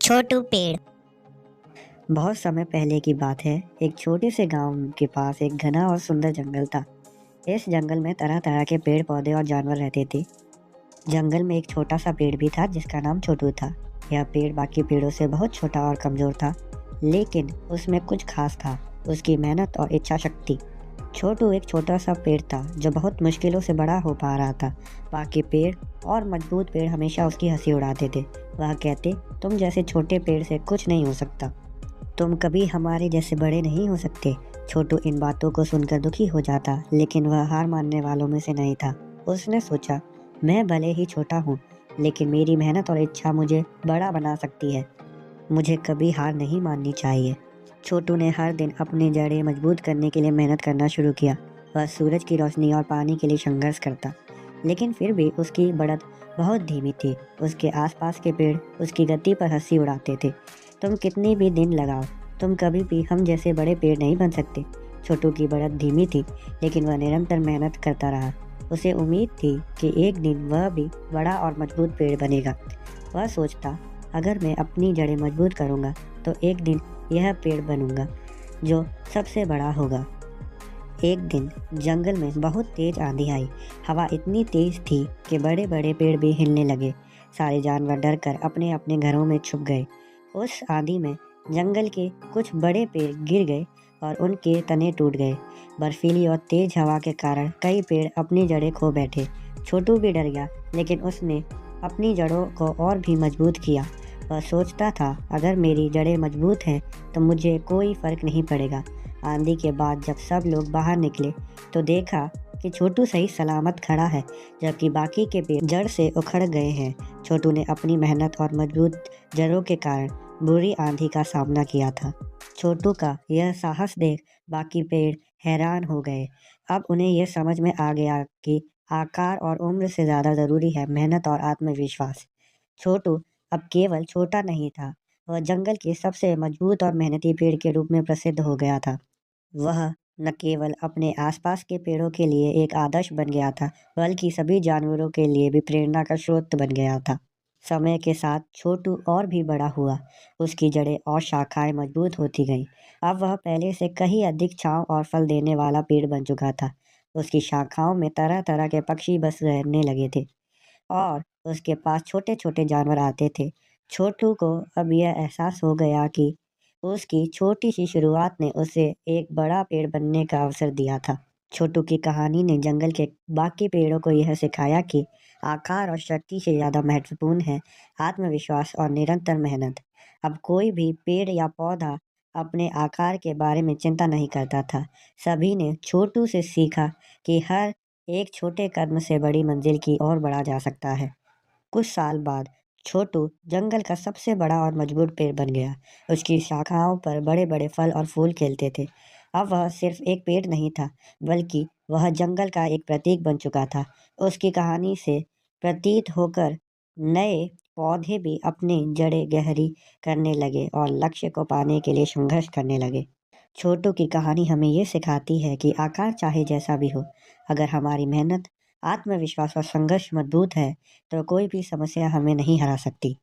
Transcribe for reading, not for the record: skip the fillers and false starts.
छोटू पेड़। बहुत समय पहले की बात है। एक छोटे से गांव के पास एक घना और सुंदर जंगल था। इस जंगल में तरह तरह के पेड़ पौधे और जानवर रहते थे। जंगल में एक छोटा सा पेड़ भी था जिसका नाम छोटू था। यह पेड़ बाकी पेड़ों से बहुत छोटा और कमजोर था, लेकिन उसमें कुछ खास था, उसकी मेहनत और इच्छा शक्ति। छोटू एक छोटा सा पेड़ था जो बहुत मुश्किलों से बड़ा हो पा रहा था। बाकी पेड़ और मजबूत पेड़ हमेशा उसकी हंसी उड़ाते थे। वह कहते, तुम जैसे छोटे पेड़ से कुछ नहीं हो सकता, तुम कभी हमारे जैसे बड़े नहीं हो सकते। छोटू इन बातों को सुनकर दुखी हो जाता, लेकिन वह हार मानने वालों में से नहीं था। उसने सोचा, मैं भले ही छोटा हूँ, लेकिन मेरी मेहनत और इच्छा मुझे बड़ा बना सकती है। मुझे कभी हार नहीं माननी चाहिए। छोटू ने हर दिन अपनी जड़ें मजबूत करने के लिए मेहनत करना शुरू किया। वह सूरज की रोशनी और पानी के लिए संघर्ष करता, लेकिन फिर भी उसकी बढ़त बहुत धीमी थी। उसके आसपास के पेड़ उसकी गति पर हंसी उड़ाते थे। तुम कितनी भी दिन लगाओ, तुम कभी भी हम जैसे बड़े पेड़ नहीं बन सकते। छोटू की बढ़त धीमी थी, लेकिन वह निरंतर मेहनत करता रहा। उसे उम्मीद थी कि एक दिन वह भी बड़ा और मजबूत पेड़ बनेगा। वह सोचता, अगर मैं अपनी जड़ें मजबूत करूंगा तो एक दिन यह पेड़ बनूंगा जो सबसे बड़ा होगा। एक दिन जंगल में बहुत तेज आंधी आई। हवा इतनी तेज थी कि बड़े बड़े पेड़ भी हिलने लगे। सारे जानवर डरकर अपने अपने घरों में छुप गए। उस आंधी में जंगल के कुछ बड़े पेड़ गिर गए और उनके तने टूट गए। बर्फीली और तेज हवा के कारण कई पेड़ अपनी जड़ें खो बैठे। छोटू भी डर गया, लेकिन उसने अपनी जड़ों को और भी मजबूत किया। वह सोचता था, अगर मेरी जड़ें मजबूत हैं तो मुझे कोई फर्क नहीं पड़ेगा। आंधी के बाद जब सब लोग बाहर निकले तो देखा कि छोटू सही सलामत खड़ा है, जबकि बाकी के पेड़ जड़ से उखड़ गए हैं। छोटू ने अपनी मेहनत और मजबूत जड़ों के कारण बुरी आंधी का सामना किया था। छोटू का यह साहस देख बाकी पेड़ हैरान हो गए। अब उन्हें यह समझ में आ गया कि आकार और उम्र से ज़्यादा ज़रूरी है मेहनत और आत्मविश्वास। छोटू अब केवल छोटा नहीं था, वह जंगल के सबसे मजबूत और मेहनती पेड़ के रूप में प्रसिद्ध हो गया था। वह न केवल अपने आसपास के पेड़ों के लिए एक आदर्श बन गया था, बल्कि सभी जानवरों के लिए भी प्रेरणा का स्रोत बन गया था। समय के साथ छोटू और भी बड़ा हुआ। उसकी जड़ें और शाखाएं मजबूत होती गईं। अब वह पहले से कहीं अधिक छांव और फल देने वाला पेड़ बन चुका था। उसकी शाखाओं में तरह तरह के पक्षी बस रहने लगे थे और उसके पास छोटे छोटे जानवर आते थे। छोटू को अब यह एहसास हो गया कि उसकी छोटी सी शुरुआत ने उसे एक बड़ा पेड़ बनने का अवसर दिया था। छोटू की कहानी ने जंगल के बाकी पेड़ों को यह सिखाया कि आकार और शक्ति से ज़्यादा महत्वपूर्ण है आत्मविश्वास और निरंतर मेहनत। अब कोई भी पेड़ या पौधा अपने आकार के बारे में चिंता नहीं करता था। सभी ने छोटू से सीखा कि हर एक छोटे कदम से बड़ी मंजिल की ओर बढ़ा जा सकता है। कुछ साल बाद छोटू जंगल का सबसे बड़ा और मजबूत पेड़ बन गया। उसकी शाखाओं पर बड़े बड़े फल और फूल खिलते थे। अब वह सिर्फ एक पेड़ नहीं था, बल्कि वह जंगल का एक प्रतीक बन चुका था। उसकी कहानी से प्रतीत होकर नए पौधे भी अपनी जड़ें गहरी करने लगे और लक्ष्य को पाने के लिए संघर्ष करने लगे। छोटू की कहानी हमें ये सिखाती है कि आकार चाहे जैसा भी हो, अगर हमारी मेहनत, आत्मविश्वास और संघर्ष मजबूत है तो कोई भी समस्या हमें नहीं हरा सकती।